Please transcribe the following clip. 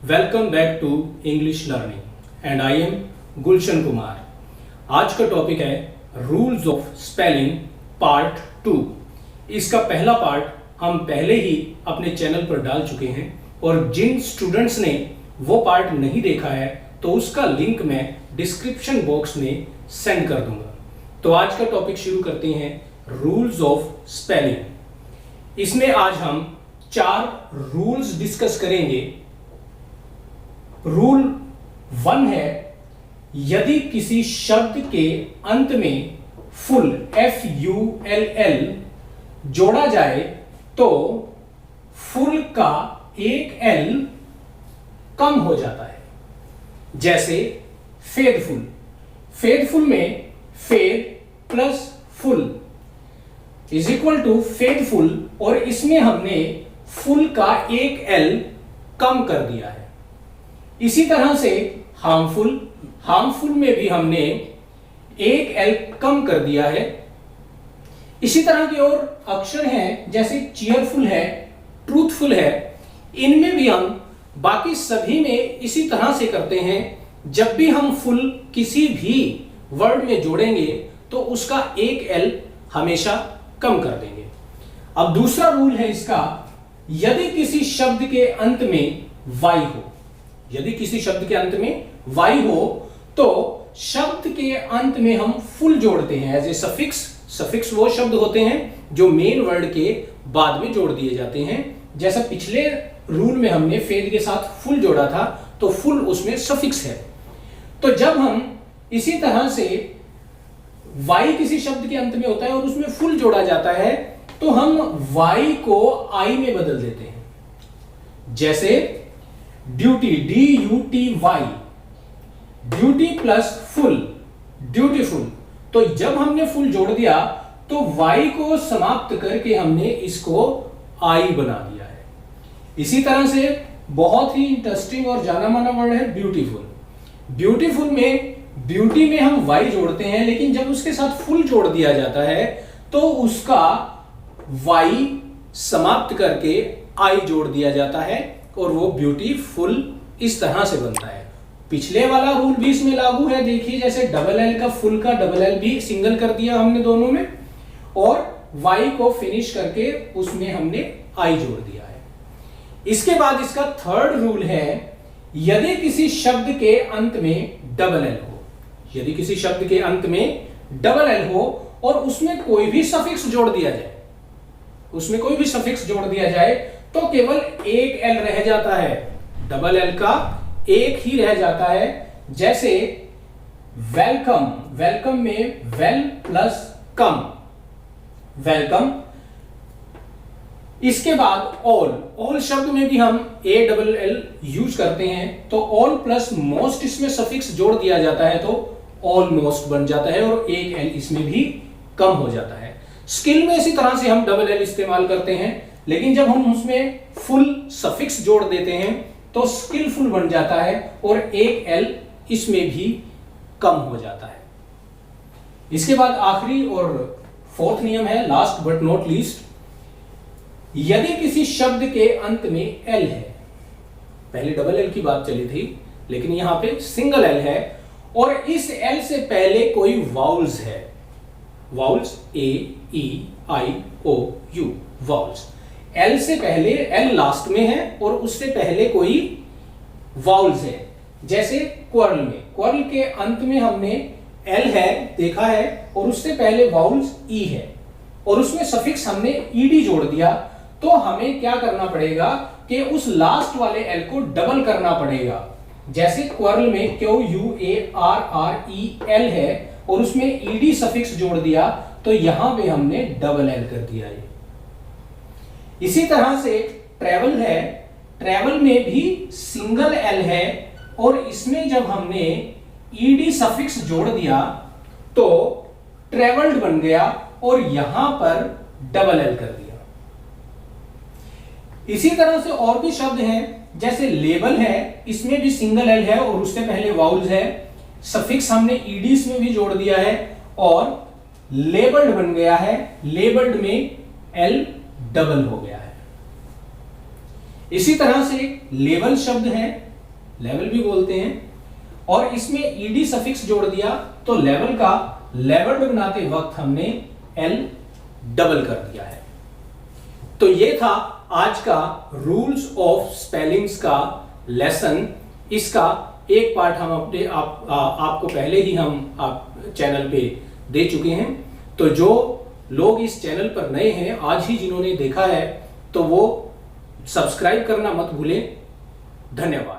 Welcome back to English learning and I am Gulshan Kumar. आज का topic है रूल्स ऑफ स्पेलिंग पार्ट 2। इसका पहला पार्ट हम पहले ही अपने चैनल पर डाल चुके हैं और जिन स्टूडेंट्स ने वो पार्ट नहीं देखा है तो उसका लिंक मैं डिस्क्रिप्शन बॉक्स में सेंड कर दूंगा। तो आज का टॉपिक शुरू करते हैं, रूल्स ऑफ स्पेलिंग। इसमें आज हम 4 रूल्स डिस्कस करेंगे। रूल 1 है, यदि किसी शब्द के अंत में फुल FULL जोड़ा जाए तो फुल का एक L कम हो जाता है। जैसे फेथफुल, फेथफुल में faith plus full is equal to faithful, और इसमें हमने फुल का एक L कम कर दिया है। इसी तरह से हार्मफुल, हार्मफुल में भी हमने एक L कम कर दिया है। इसी तरह के और अक्षर हैं जैसे चीयरफुल है, ट्रूथफुल है, इनमें भी हम बाकी सभी में इसी तरह से करते हैं। जब भी हम फुल किसी भी वर्ड में जोड़ेंगे तो उसका एक L हमेशा कम कर देंगे। अब दूसरा रूल है इसका, यदि किसी शब्द के अंत में Y हो, यदि किसी शब्द के अंत में Y हो तो शब्द के अंत में हम फुल जोड़ते हैं एज ए सफिक्स। सफिक्स वो शब्द होते हैं जो मेन वर्ड के बाद में जोड़ दिए जाते हैं। जैसा पिछले रूल में हमने फेद के साथ फुल जोड़ा था तो फुल उसमें सफिक्स है। तो जब हम इसी तरह से Y किसी शब्द के अंत में होता है और उसमें फुल जोड़ा जाता है तो हम Y को I में बदल देते हैं। जैसे duty, DUTY, duty plus full, dutiful. तो जब हमने फुल जोड़ दिया तो Y को समाप्त करके हमने इसको I बना दिया है। इसी तरह से बहुत ही इंटरेस्टिंग और जाना माना वर्ड है ब्यूटीफुल। ब्यूटीफुल में ब्यूटी में हम Y जोड़ते हैं, लेकिन जब उसके साथ फुल जोड़ दिया जाता है तो उसका Y समाप्त करके I जोड़ दिया जाता है और वो ब्यूटीफुल इस तरह से बनता है। पिछले वाला रूल भी इसमें लागू है। देखिए जैसे डबल L का फुल का डबल L भी सिंगल कर दिया हमने दोनों में, और Y को फिनिश करके उसमें हमने I जोड़ दिया है। इसके बाद इसका थर्ड रूल है, यदि किसी शब्द के अंत में डबल L हो, यदि किसी शब्द के अंत में डबल L हो और उसमें कोई भी सफिक्स जोड़ दिया जाए, उसमें कोई भी सफिक्स जोड़ दिया जाए तो केवल एक L रह जाता है। डबल L का एक ही रह जाता है। जैसे वेलकम, वेलकम में वेल प्लस कम, वेलकम। इसके बाद ऑल, ऑल शब्द में भी हम ALL यूज करते हैं तो ऑल प्लस मोस्ट इसमें सफिक्स जोड़ दिया जाता है तो ऑलमोस्ट बन जाता है और एक L इसमें भी कम हो जाता है। स्किल में इसी तरह से हम डबल L इस्तेमाल करते हैं, लेकिन जब हम उसमें फुल सफिक्स जोड़ देते हैं तो स्किलफुल बन जाता है और एक L इसमें भी कम हो जाता है। इसके बाद आखिरी और फोर्थ नियम है, लास्ट बट नॉट लीस्ट, यदि किसी शब्द के अंत में L है, पहले डबल L की बात चली थी लेकिन यहां पे सिंगल L है और इस L से पहले कोई वाउल्स है, वाउल्स AEIOU, वाउल्स। L से पहले, L लास्ट में है और उससे पहले कोई वाउल्स है। जैसे क्वर्ल में, क्वर्ल के अंत में हमने L है देखा है और उससे पहले वाउल्स E है और उसमें सफिक्स हमने ED जोड़ दिया, तो हमें क्या करना पड़ेगा कि उस लास्ट वाले L को डबल करना पड़ेगा। जैसे क्वर्ल में QUARREL है और उसमें ED सफिक्स जोड़ दिया तो यहां पे हमने डबल L कर दिया है। इसी तरह से ट्रेवल है, ट्रेवल में भी सिंगल L है और इसमें जब हमने ED सफिक्स जोड़ दिया तो ट्रेवल्ड बन गया और यहां पर डबल L कर दिया। इसी तरह से और भी शब्द हैं, जैसे लेबल है, इसमें भी सिंगल L है और उससे पहले वाउल्स है, सफिक्स हमने EDs में भी जोड़ दिया है और लेबल्ड बन गया है, लेबल्ड में L डबल हो गया है। इसी तरह से लेवल शब्द है, लेवल भी बोलते हैं। और इसमें ईडी सफिक्स जोड़ दिया तो लेवल का लेवल्ड बनाते वक्त हमने एल डबल कर दिया है। तो ये था आज का रूल्स ऑफ स्पेलिंग्स का लेसन। इसका एक पार्ट हम अपने आपको पहले ही हम चैनल पे दे चुके हैं। तो जो लोग इस चैनल पर नए हैं, आज ही जिन्होंने देखा है, तो वो सब्सक्राइब करना मत भूलें। धन्यवाद।